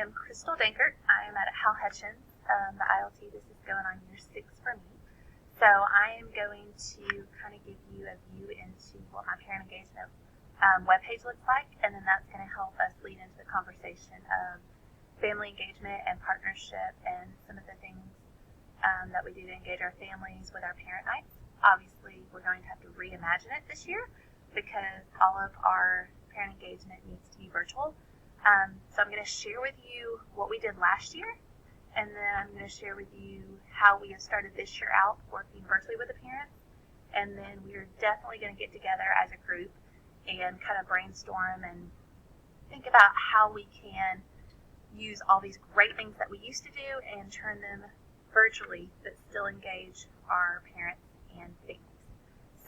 am Crystal Dankert. I am at Hal Hutchins, the ILT. This is going on year 6 for me. So I am going to kind of give you a view into what my parent engagement webpage looks like, and then that's going to help us lead into the conversation of family engagement and partnership and some of the things that we do to engage our families with our parent nights. Obviously, we're going to have to reimagine it this year because all of our parent engagement needs to be virtual. So I'm going to share with you what we did last year, and then I'm going to share with you how we have started this year out working virtually with the parents, and then we are definitely going to get together as a group and kind of brainstorm and think about how we can use all these great things that we used to do and turn them virtually but still engage our parents and families.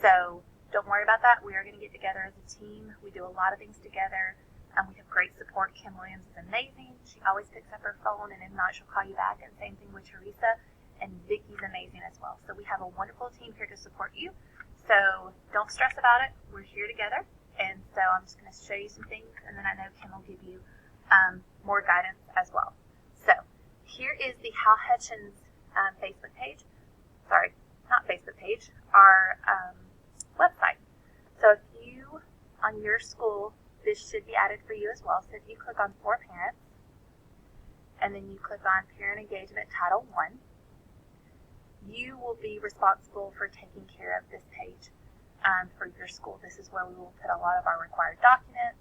So don't worry about that. We are going to get together as a team. We do a lot of things together. We have great support. Kim Williams is amazing. She always picks up her phone, and if not, she'll call you back. And same thing with Teresa. And Vicky's amazing as well. So we have a wonderful team here to support you. So don't stress about it. We're here together. And so I'm just going to show you some things, and then I know Kim will give you more guidance as well. So here is the Hal Hutchins Facebook page. Sorry, not Facebook page. Our website. So if you, on your school, this should be added for you as well. So if you click on For Parents, and then you click on Parent Engagement Title 1, you will be responsible for taking care of this page for your school. This is where we will put a lot of our required documents,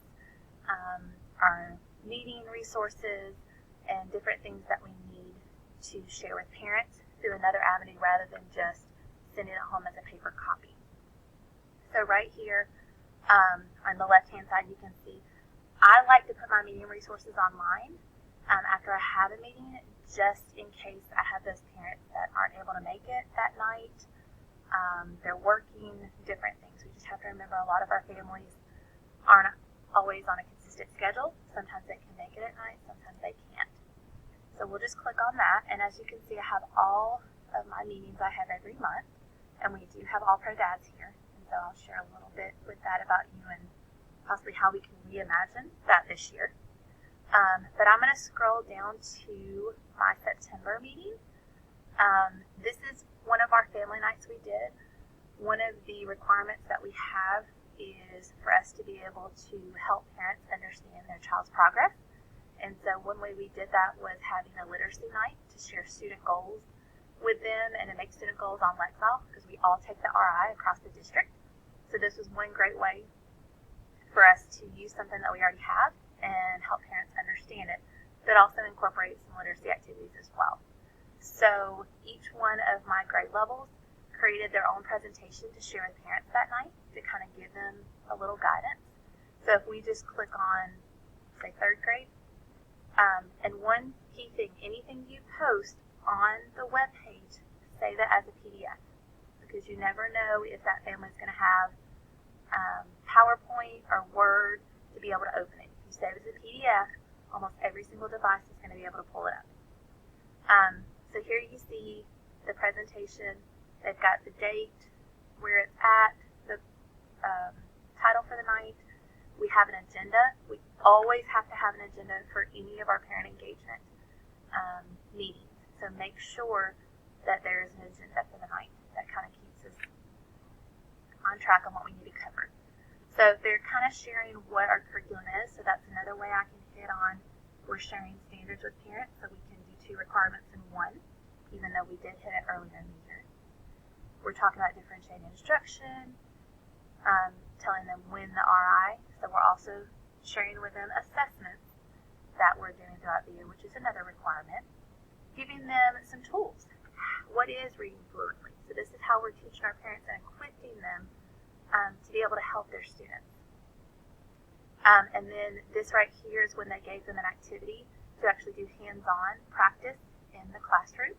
our meeting resources, and different things that we need to share with parents through another avenue rather than just sending it home as a paper copy. So right here, on the left-hand side, you can see I like to put my meeting resources online after I have a meeting, just in case I have those parents that aren't able to make it that night. They're working, different things. We just have to remember a lot of our families aren't always on a consistent schedule. Sometimes they can make it at night, sometimes they can't. So we'll just click on that, and as you can see, I have all of my meetings I have every month, and we do have All Pro Dads here. So I'll share a little bit with that about you and possibly how we can reimagine that this year. But I'm going to scroll down to my September meeting. This is one of our family nights we did. One of the requirements that we have is for us to be able to help parents understand their child's progress. And so one way we did that was having a literacy night to share student goals with them and to make student goals on Lexile, because we all take the RI across the district. So this was one great way for us to use something that we already have and help parents understand it, but also incorporate some literacy activities as well. So each one of my grade levels created their own presentation to share with parents that night to kind of give them a little guidance. So if we just click on, say, 3rd grade, and one key thing, anything you post on the web page, save it as a PDF, because you never know if that family is going to have PowerPoint or Word to be able to open it. If you save it as a PDF, almost every single device is going to be able to pull it up. So here you see the presentation. They've got the date, where it's at, the title for the night. We have an agenda. We always have to have an agenda for any of our parent engagement meetings. So make sure that there is an agenda for the night. That kind of keeps us on track on what we need to cover. So they're kind of sharing what our curriculum is. So that's another way I can hit on. We're sharing standards with parents, so we can do 2 requirements in one, even though we did hit it earlier in the year. We're talking about differentiated instruction, telling them when the RI. So we're also sharing with them assessments that we're doing throughout the year, which is another requirement. Giving them some tools. What is reading fluently? So this is how we're teaching our parents and equipping them to be able to help their students. And then this right here is when they gave them an activity to actually do hands-on practice in the classroom.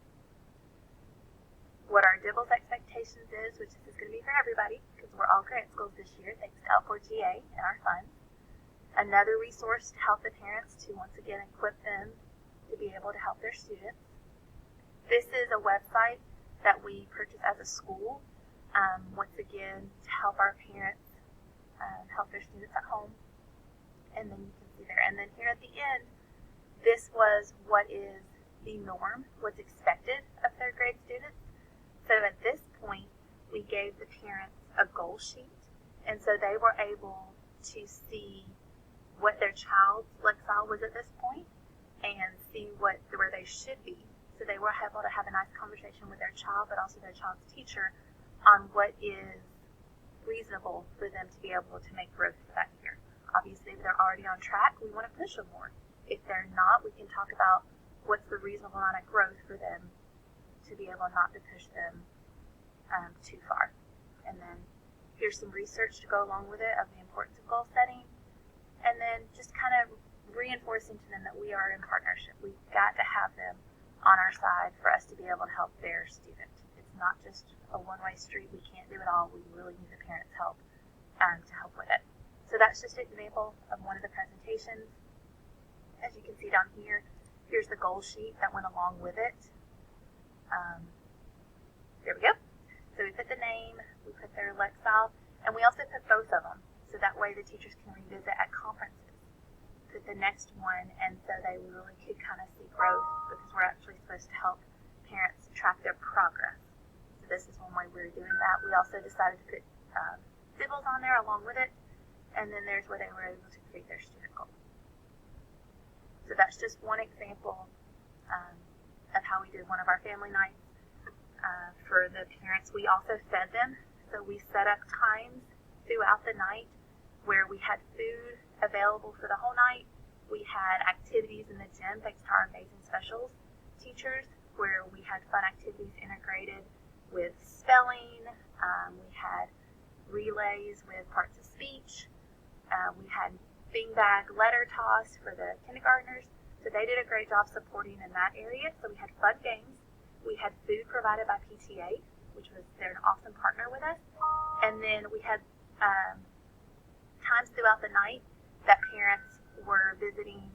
What our DIBELS expectations is, which this is going to be for everybody, because we're all grant schools this year, thanks to L4GA and our funds. Another resource to help the parents to once again equip them to be able to help their students. This is a website that we purchase as a school, once again, to help our parents help their students at home. And then you can see there. And then here at the end, this was what is the norm, what's expected of third grade students. So at this point, we gave the parents a goal sheet, and so they were able to see what their child's lexile was at this point and see where they should be. So they were able to have a nice conversation with their child, but also their child's teacher, on what is reasonable for them to be able to make growth for that year. Obviously, if they're already on track, we want to push them more. If they're not, we can talk about what's the reasonable amount of growth for them to be able not to push them too far. And then here's some research to go along with it of the importance of goal setting. And then just kind of reinforcing to them that we are in partnership. We've got to have them on our side for us to be able to help their student. It's not just a one-way street. We can't do it all. We really need the parents' help to help with it. So that's just an example of one of the presentations. As you can see down here, here's the goal sheet that went along with it. There we go. So we put the name, we put their lexile, and we also put both of them. So that way the teachers can revisit at conferences. Put the next one, and so they really could kind of see growth, because we're actually supposed to help parents track their progress. So this is one way we're doing that. We also decided to put symbols on there along with it, and then there's where they were able to create their student goal. So that's just one example of how we did one of our family nights for the parents. We also fed them. So we set up times throughout the night where we had food available for the whole night. We had activities in the gym thanks to our amazing specials teachers, where we had fun activities integrated with spelling. We had relays with parts of speech. We had beanbag letter toss for the kindergartners. So they did a great job supporting in that area. So we had fun games. We had food provided by PTA, which was, they're an awesome partner with us. And then we had times throughout the night that parents were visiting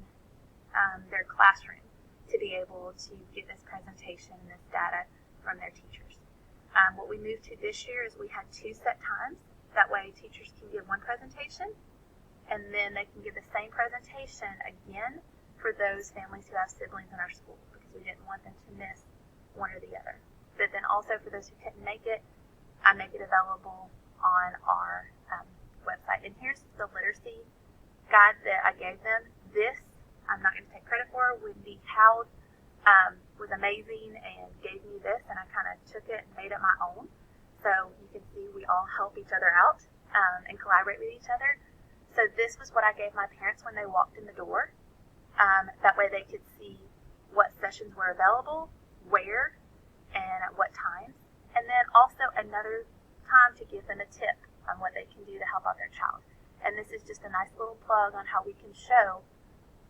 their classroom to be able to get this presentation and this data from their teachers. What we moved to this year is we had 2 set times. That way teachers can give one presentation, and then they can give the same presentation again for those families who have siblings in our school, because we didn't want them to miss one or the other. But then also for those who couldn't make it, I make it available on our website. And here's the literacy guide that I gave them. This, I'm not going to take credit for. Wendy Howard was amazing and gave me this, and I kind of took it and made it my own. So you can see we all help each other out and collaborate with each other. So this was what I gave my parents when they walked in the door. That way they could see what sessions were available, where, and at what times. And then also another time to give them a tip on what they can do to help out their child. And this is just a nice little plug on how we can show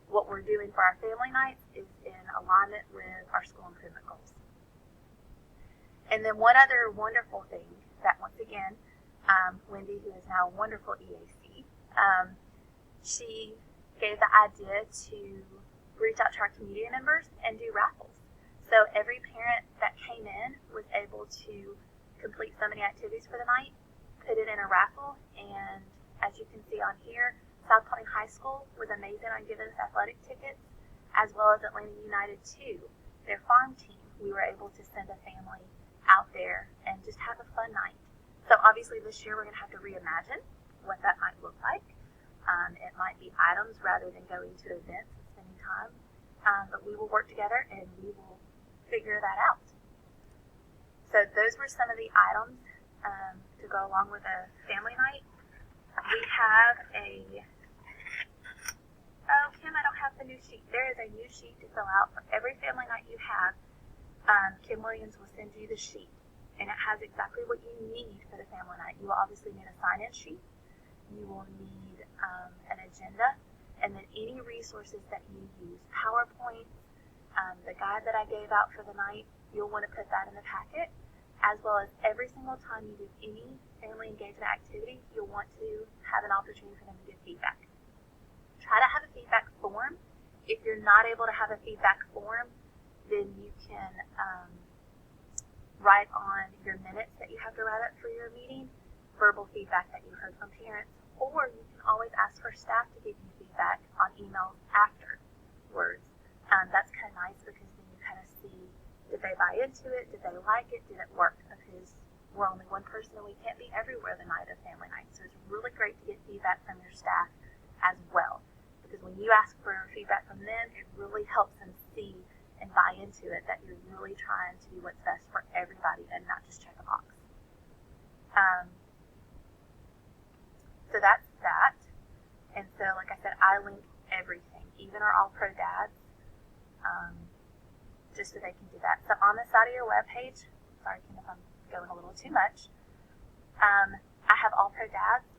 what we're doing for our family nights is in alignment with our school improvement goals. And then one other wonderful thing that, once again, Wendy, who is now a wonderful EAC, she gave the idea to reach out to our community members and do raffles. So every parent that came in was able to complete so many activities for the night, put it in a raffle, and as you can see on here, South Paulding High School was amazing on giving us athletic tickets, as well as Atlanta United 2, their farm team. We were able to send a family out there and just have a fun night. So obviously this year we're going to have to reimagine what that might look like. It might be items rather than going to events and spending time, but we will work together and we will figure that out. So those were some of the items to go along with a family night. We have Kim, I don't have the new sheet. There is a new sheet to fill out for every family night you have. Kim Williams will send you the sheet, and it has exactly what you need for the family night. You will obviously need a sign-in sheet. You will need an agenda, and then any resources that you use, PowerPoint, the guide that I gave out for the night, you'll want to put that in the packet, as well as every single time you do any family engagement activity, you'll want to have an opportunity for them to give feedback. Try to have a feedback form. If you're not able to have a feedback form, then you can write on your minutes that you have to write up for your meeting, verbal feedback that you heard from parents, or you can always ask for staff to give you feedback on emails afterwards. Did they buy into it? Did they like it? Did it work? Because we're only one person and we can't be everywhere the night of family night. So it's really great to get feedback from your staff as well. Because when you ask for feedback from them, it really helps them see and buy into it that you're really trying to do what's best for everybody and not just check a box. So that's that. And so, like I said, I link everything, even our All-Pro dads, just so they can do that. So on the side of your webpage, sorry Kim if I'm going a little too much, I have All-Pro dads.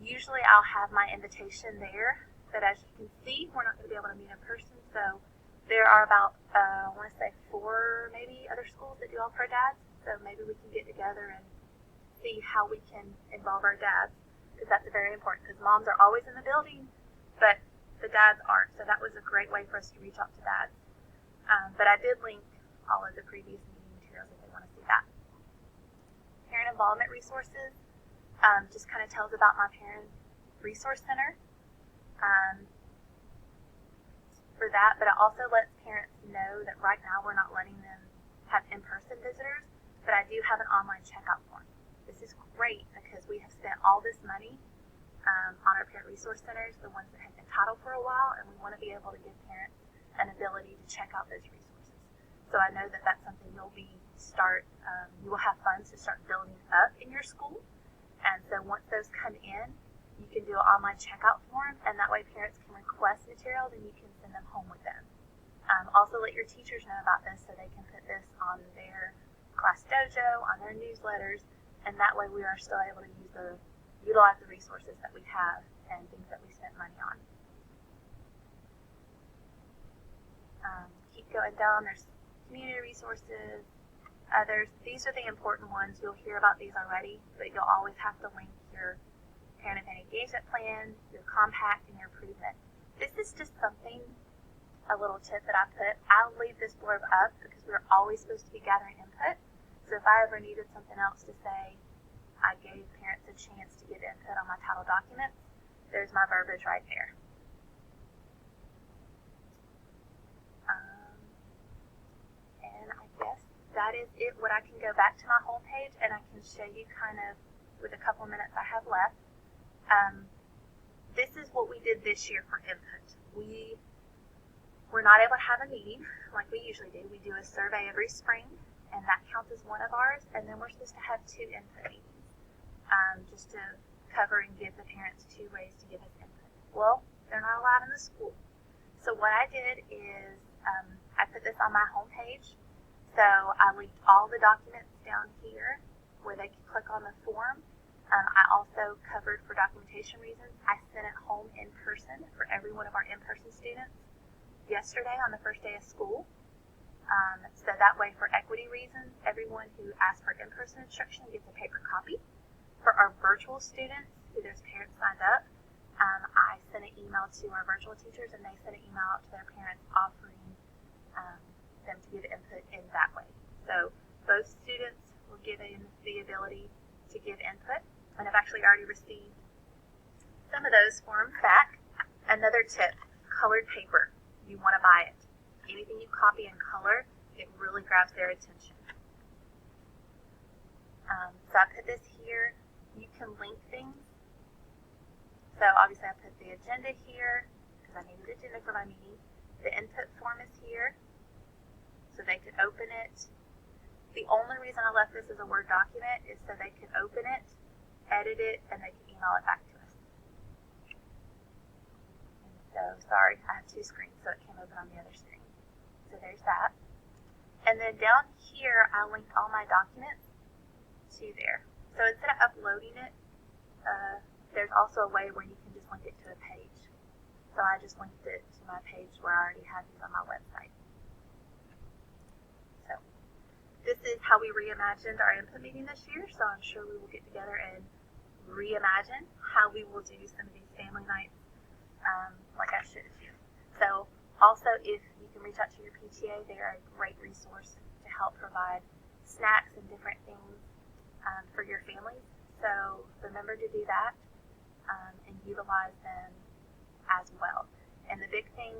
Usually I'll have my invitation there, but as you can see, we're not going to be able to meet in person, so there are about, I want to say 4 maybe other schools that do All-Pro dads, so maybe we can get together and see how we can involve our dads, because that's very important, because moms are always in the building, but the dads aren't, so that was a great way for us to reach out to dads. But I did link all of the previous meeting materials if they want to see that. Parent involvement resources just kind of tells about my parent resource center for that, but it also lets parents know that right now we're not letting them have in-person visitors, but I do have an online checkout form. This is great because we have spent all this money on our parent resource centers, the ones that have been titled for a while, and we want to be able to give parents an ability to check out those resources. So I know that that's something you will have funds to start building up in your school. And so once those come in, you can do an online checkout form, and that way parents can request materials and you can send them home with them. Also let your teachers know about this so they can put this on their class dojo, on their newsletters, and that way we are still able to utilize the resources that we have and things that we spent money on. Keep going down, there's community resources, others. These are the important ones. You'll hear about these already, but you'll always have to link your parent event engagement plan, your compact, and your improvement. This is just something, a little tip that I put. I'll leave this blurb up because we're always supposed to be gathering input. So if I ever needed something else to say, I gave parents a chance to give input on my title documents, there's my verbiage right there. And I guess that is it. What I can go back to my homepage and I can show you kind of with a couple minutes I have left. This is what we did this year for input. We were not able to have a meeting like we usually do. We do a survey every spring, and that counts as one of ours, and then we're supposed to have 2 input meetings, just to cover and give the parents 2 ways to give us input. Well, they're not allowed in the school. So what I did is I put this on my homepage. So I linked all the documents down here where they could click on the form. I also covered, for documentation reasons, I sent it home in person for every one of our in-person students yesterday on the first day of school. So that way, for equity reasons, everyone who asked for in-person instruction gets a paper copy. For our virtual students, who their parents signed up, I sent an email to our virtual teachers, and they sent an email out to their parents offering them to give input in that way. So both students were given the ability to give input, and I've actually already received some of those forms back. Another tip, colored paper. You want to buy it. Anything you copy in color, it really grabs their attention. So I put this here. You can link things. So obviously I put the agenda here because I needed an agenda for my meeting. The input form is here so they could open it. The only reason I left this as a Word document is so they could open it, edit it, and they could email it back to us. And so, sorry, I have 2 screens, so it came open on the other screen. So there's that. And then down here, I linked all my documents to there. So instead of uploading it, there's also a way where you can just link it to a page. So I just linked it to my page where I already have these on my website. So this is how we reimagined our input meeting this year. So I'm sure we will get together and reimagine how we will do some of these family nights like I showed you. So also, if you can reach out to your PTA, they are a great resource to help provide snacks and different things for your families. So remember to do that and utilize them as well. And the big thing